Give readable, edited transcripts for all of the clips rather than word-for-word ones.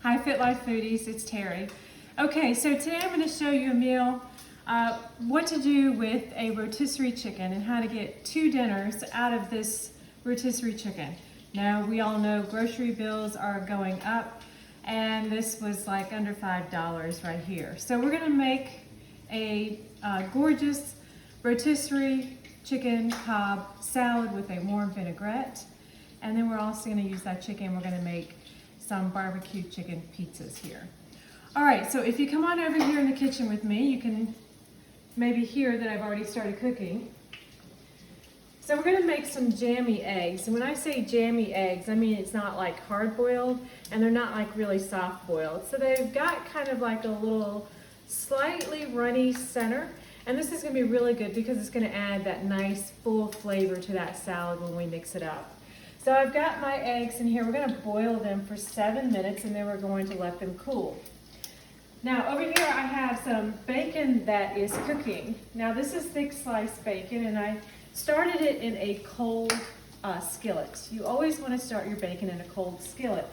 Hi Fit Life Foodies, it's Terry. Okay, so today I'm going to show you a meal, what to do with a rotisserie chicken and how to get 2 dinners out of this rotisserie chicken. Now we all know grocery bills are going up and this was like under $5 right here. So we're going to make a gorgeous rotisserie chicken cobb salad with a warm vinaigrette. And then we're also going to use that chicken, we're going to make some barbecue chicken pizzas here. All right, so if you come on over here in the kitchen with me, you can maybe hear that I've already started cooking. So we're gonna make some jammy eggs. And when I say jammy eggs, I mean it's not like hard boiled and they're not like really soft boiled. So they've got kind of like a little slightly runny center. And this is gonna be really good because it's gonna add that nice full flavor to that salad when we mix it up. So I've got my eggs in here. We're gonna boil them for 7 minutes and then we're going to let them cool. Now over here I have some bacon that is cooking. Now this is thick sliced bacon and I started it in a cold skillet. You always wanna start your bacon in a cold skillet.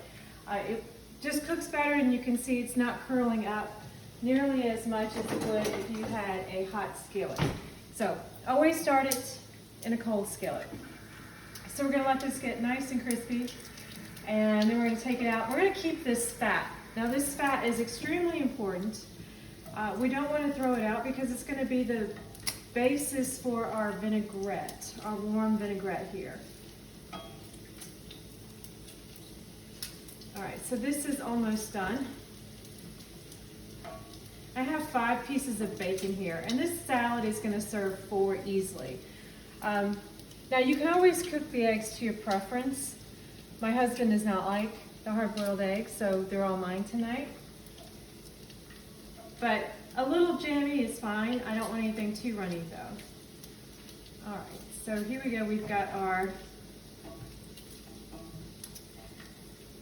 It just cooks better and you can see it's not curling up nearly as much as it would if you had a hot skillet. So always start it in a cold skillet. So we're gonna let this get nice and crispy and then we're gonna take it out. We're gonna keep this fat. Now this fat is extremely important. We don't wanna throw it out because it's gonna be the basis for our vinaigrette, our warm vinaigrette here. All right, so this is almost done. I have 5 pieces of bacon here and this salad is gonna serve 4 easily. Now you can always cook the eggs to your preference. My husband does not like the hard-boiled eggs, so they're all mine tonight. But a little jammy is fine. I don't want anything too runny though. All right, so here we go. We've got our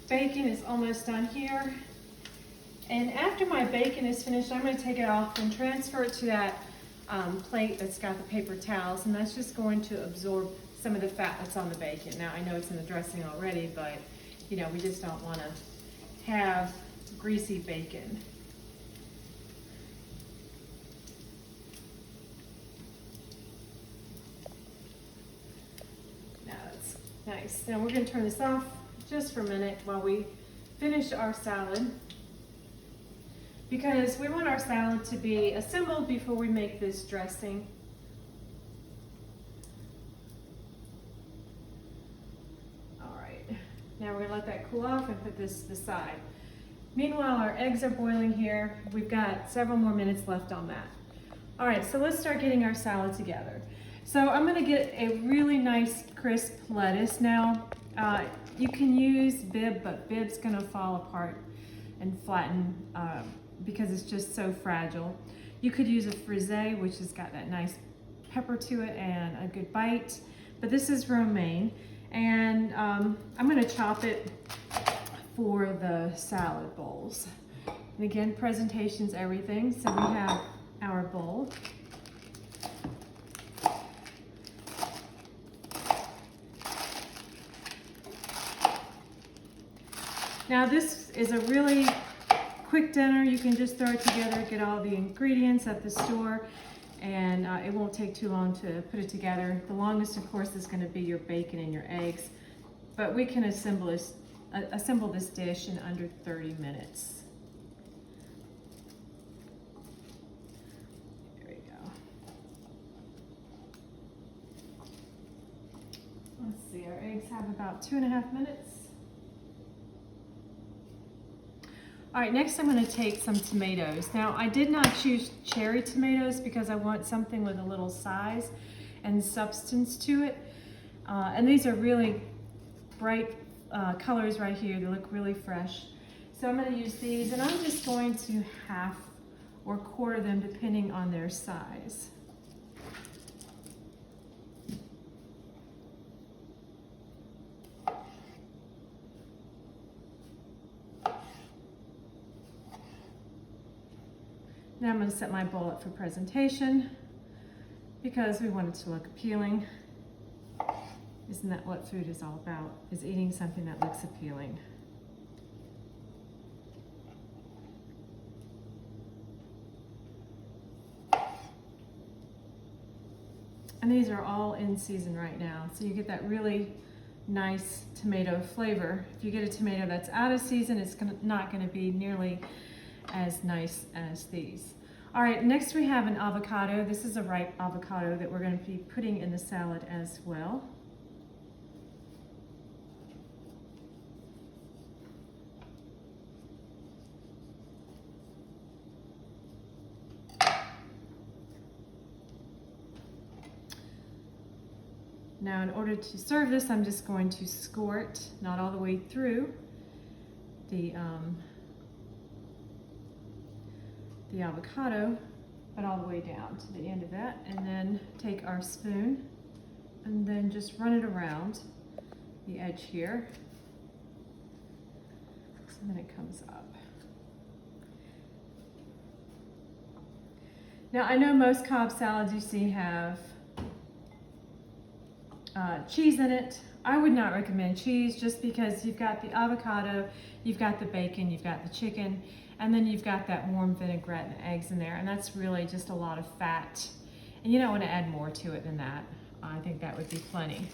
bacon is almost done here. And after my bacon is finished, I'm gonna take it off and transfer it to that plate that's got the paper towels, and that's just going to absorb some of the fat that's on the bacon. Now I know it's in the dressing already, but you know, we just don't want to have greasy bacon. Now that's nice. Now we're going to turn this off just for a minute while we finish our salad, because we want our salad to be assembled before we make this dressing. All right, now we're gonna let that cool off and put this to the side. Meanwhile, our eggs are boiling here. We've got several more minutes left on that. All right, so let's start getting our salad together. So I'm gonna get a really nice crisp lettuce. Now, you can use Bib, but Bib's gonna fall apart and flatten because it's just so fragile. You could use a frisee, which has got that nice pepper to it and a good bite, but this is romaine. And I'm gonna chop it for the salad bowls. And again, presentation's everything. So we have our bowl. Now this is a really quick dinner. You can just throw it together, get all the ingredients at the store, and it won't take too long to put it together. The longest, of course, is going to be your bacon and your eggs, but we can assemble this dish in under 30 minutes. There we go. Let's see, our eggs have about 2.5 minutes. All right, next I'm gonna take some tomatoes. Now, I did not choose cherry tomatoes because I want something with a little size and substance to it. And these are really bright colors right here. They look really fresh. So I'm gonna use these, and I'm just going to half or quarter them depending on their size. Now I'm going to set my bowl up for presentation because we want it to look appealing. Isn't that what food is all about? Is eating something that looks appealing. And these are all in season right now. So you get that really nice tomato flavor. If you get a tomato that's out of season, it's not gonna be nearly as nice as these. All right, next we have an avocado. This is a ripe avocado that we're gonna be putting in the salad as well. Now, in order to serve this, I'm just going to squirt, not all the way through, the avocado, but all the way down to the end of that, and then take our spoon and then just run it around the edge here, so then it comes up. Now, I know most Cobb salads you see have cheese in it. I would not recommend cheese just because you've got the avocado, you've got the bacon, you've got the chicken, and then you've got that warm vinaigrette and eggs in there, and that's really just a lot of fat. And you don't want to add more to it than that. I think that would be plenty.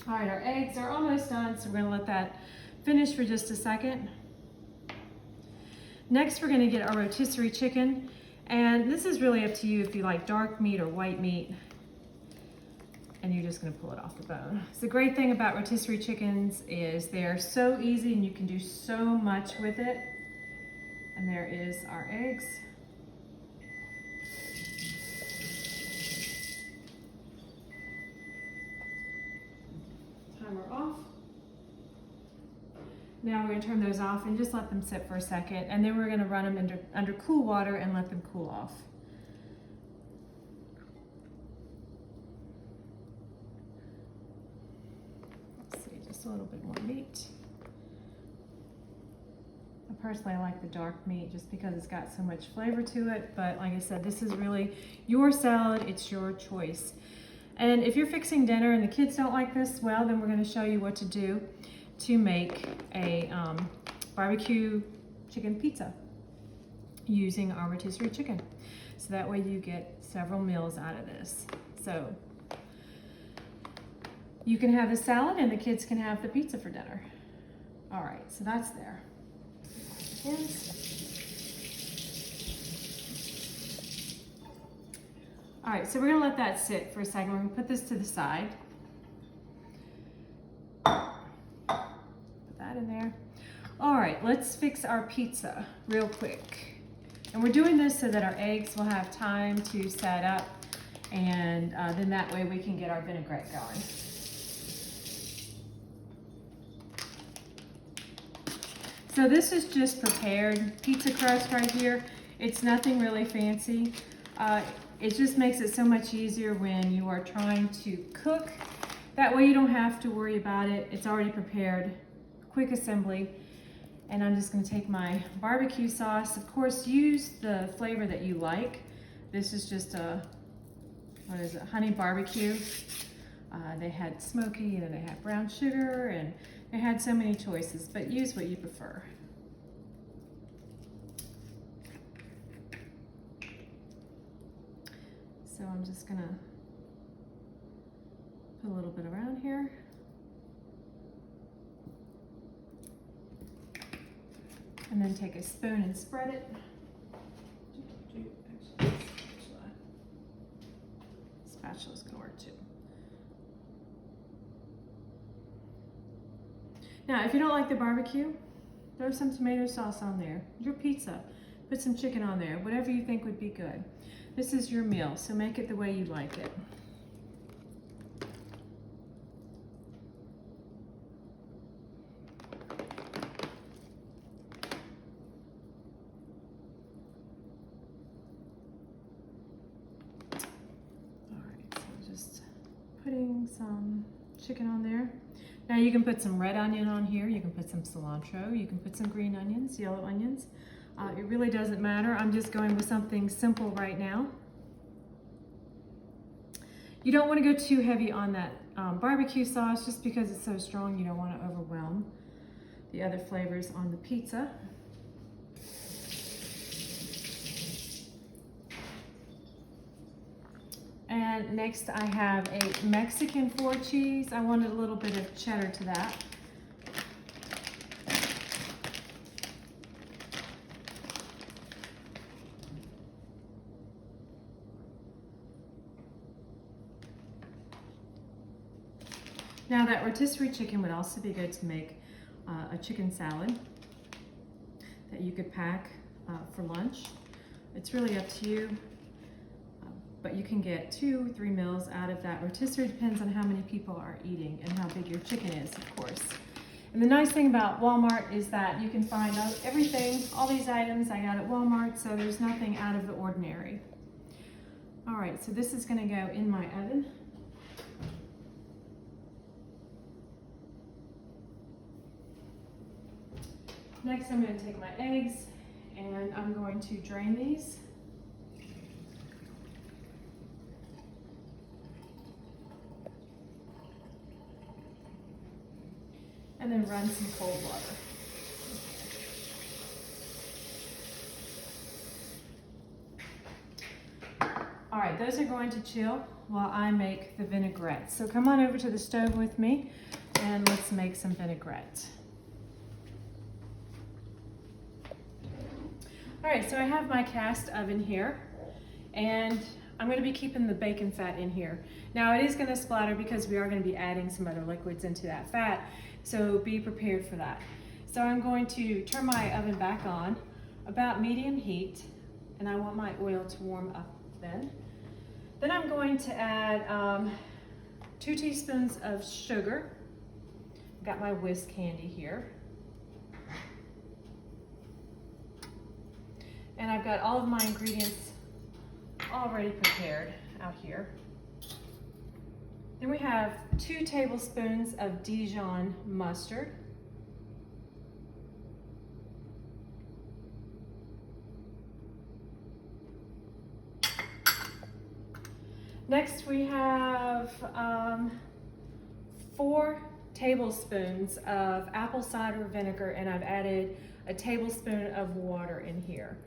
All right, our eggs are almost done, so we're going to let that finish for just a second. Next, we're going to get our rotisserie chicken, and this is really up to you if you like dark meat or white meat. And you're just gonna pull it off the bone. So the great thing about rotisserie chickens is they're so easy and you can do so much with it. And there is our eggs. Timer off. Now we're gonna turn those off and just let them sit for a second. And then we're gonna run them under cool water and let them cool off. A little bit more meat. Personally, I like the dark meat just because it's got so much flavor to it, but like I said, this is really your salad, it's your choice. And if you're fixing dinner and the kids don't like this, well, then we're going to show you what to do to make a barbecue chicken pizza using our rotisserie chicken. So that way you get several meals out of this. So you can have the salad and the kids can have the pizza for dinner. All right, so that's there. All right, so we're gonna let that sit for a second. We're gonna put this to the side. Put that in there. All right, let's fix our pizza real quick. And we're doing this so that our eggs will have time to set up, and then that way we can get our vinaigrette going. So this is just prepared pizza crust right here. It's nothing really fancy. It just makes it so much easier when you are trying to cook. That way you don't have to worry about it. It's already prepared, quick assembly. And I'm just gonna take my barbecue sauce. Of course, use the flavor that you like. This is just a, what is it, honey barbecue. They had smoky, and then they had brown sugar, and they had so many choices, but use what you prefer. So I'm just gonna put a little bit around here. And then take a spoon and spread it. Spatula's gonna work too. Now, if you don't like the barbecue, throw some tomato sauce on there. Your pizza, put some chicken on there, whatever you think would be good. This is your meal, so make it the way you like it. All right, so just putting some chicken on there. Now you can put some red onion on here, you can put some cilantro, you can put some green onions, yellow onions. It really doesn't matter. I'm just going with something simple right now. You don't want to go too heavy on that barbecue sauce just because it's so strong. You don't want to overwhelm the other flavors on the pizza. And And next I have a Mexican 4 cheese. I wanted a little bit of cheddar to that. Now that rotisserie chicken would also be good to make a chicken salad that you could pack for lunch. It's really up to you, but you can get 2 or 3 meals out of that rotisserie. Depends on how many people are eating and how big your chicken is, of course. And the nice thing about Walmart is that you can find everything, all these items I got at Walmart, so there's nothing out of the ordinary. All right, so this is gonna go in my oven. Next, I'm going to take my eggs and I'm going to drain these. And then run some cold water. All right, those are going to chill while I make the vinaigrette. So come on over to the stove with me and let's make some vinaigrette. All right, so I have my cast oven here, and I'm going to be keeping the bacon fat in here. Now it is going to splatter because we are going to be adding some other liquids into that fat, so be prepared for that. So I'm going to turn my oven back on, about medium heat, and I want my oil to warm up then. Then I'm going to add 2 teaspoons of sugar. I've got my whisk handy here. And I've got all of my ingredients already prepared out here. Then we have 2 tablespoons of Dijon mustard. Next we have 4 tablespoons of apple cider vinegar, and I've added a tablespoon of water in here.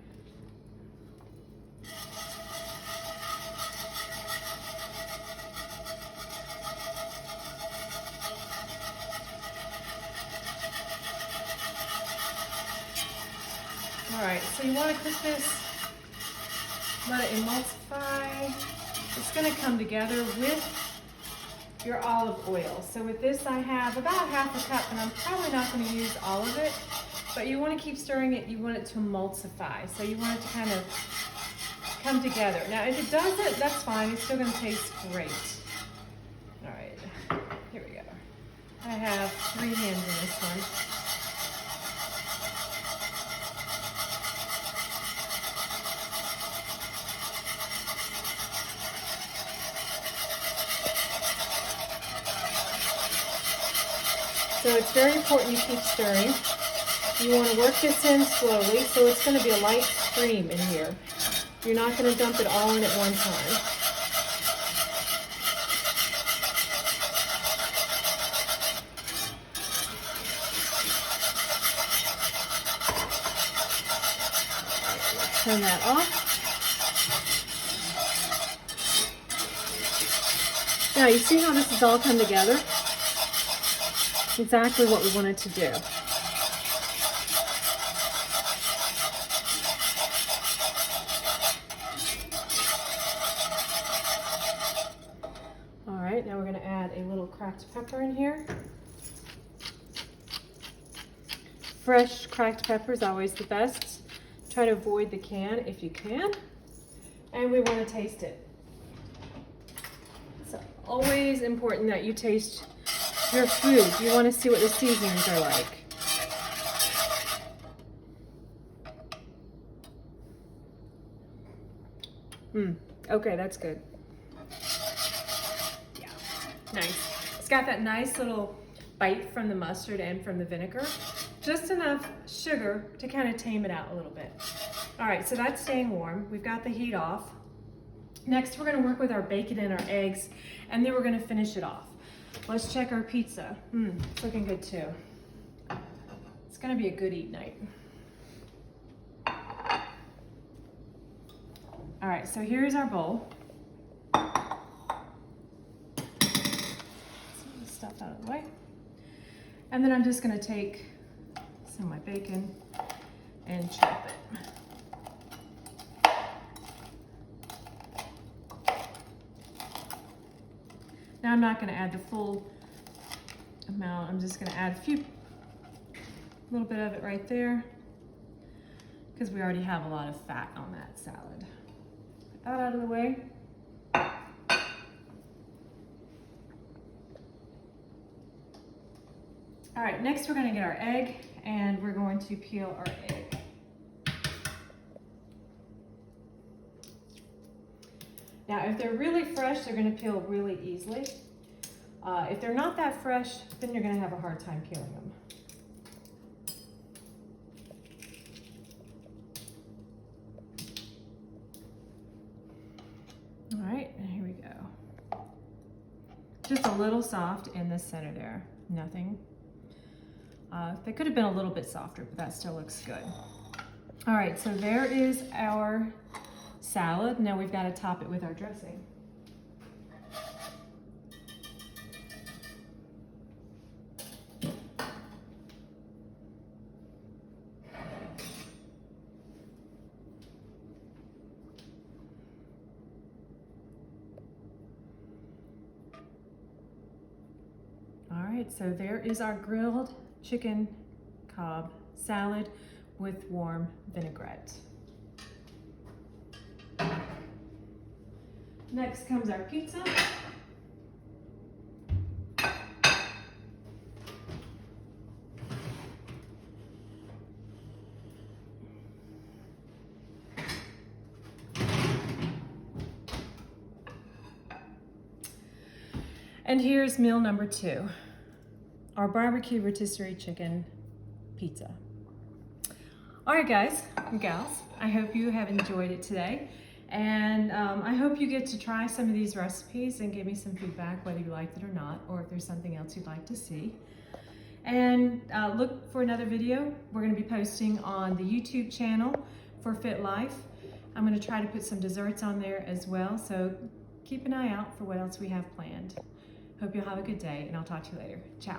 All right, so you want to cook this, let it emulsify. It's going to come together with your olive oil. So with this I have about half a cup, and I'm probably not going to use all of it, but you want to keep stirring it. You want it to emulsify. So you want it to kind of come together. Now if it doesn't, that's fine. It's still going to taste great. All right, here we go. I have 3 hands in this one. So it's very important you keep stirring. You want to work this in slowly, so it's going to be a light stream in here. You're not going to dump it all in at one time. Turn that off. Now you see how this has all come together? Exactly what we wanted to do. All right, now we're going to add a little cracked pepper in here. Fresh cracked pepper is always the best. Try to avoid the can if you can. And we want to taste it. It's always important that you taste your food. You want to see what the seasonings are like. Okay, that's good. Yeah, nice. It's got that nice little bite from the mustard and from the vinegar. Just enough sugar to kind of tame it out a little bit. All right, so that's staying warm. We've got the heat off. Next, we're going to work with our bacon and our eggs, and then we're going to finish it off. Let's check our pizza. It's looking good too. It's gonna be a good eat night. All right, so here's our bowl. stuff out of the way. And then I'm just gonna take some of my bacon and chop it. Now I'm not gonna add the full amount. I'm just gonna add a little bit of it right there, because we already have a lot of fat on that salad. Put that out of the way. All right, next we're gonna get our egg, and we're going to peel our egg. Now, if they're really fresh, they're gonna peel really easily. If they're not that fresh, then you're gonna have a hard time peeling them. All right, and here we go. Just a little soft in the center there, nothing. They could have been a little bit softer, but that still looks good. All right, so there is our salad. Now we've got to top it with our dressing. All right, so there is our grilled chicken cobb salad with warm vinaigrette. Next comes our pizza. And here's meal number 2. Our barbecue rotisserie chicken pizza. All right, guys and gals, I hope you have enjoyed it today. And I hope you get to try some of these recipes and give me some feedback, whether you liked it or not, or if there's something else you'd like to see. And look for another video. We're gonna be posting on the YouTube channel for Fit Life. I'm gonna try to put some desserts on there as well, so keep an eye out for what else we have planned. Hope you'll have a good day, and I'll talk to you later. Ciao.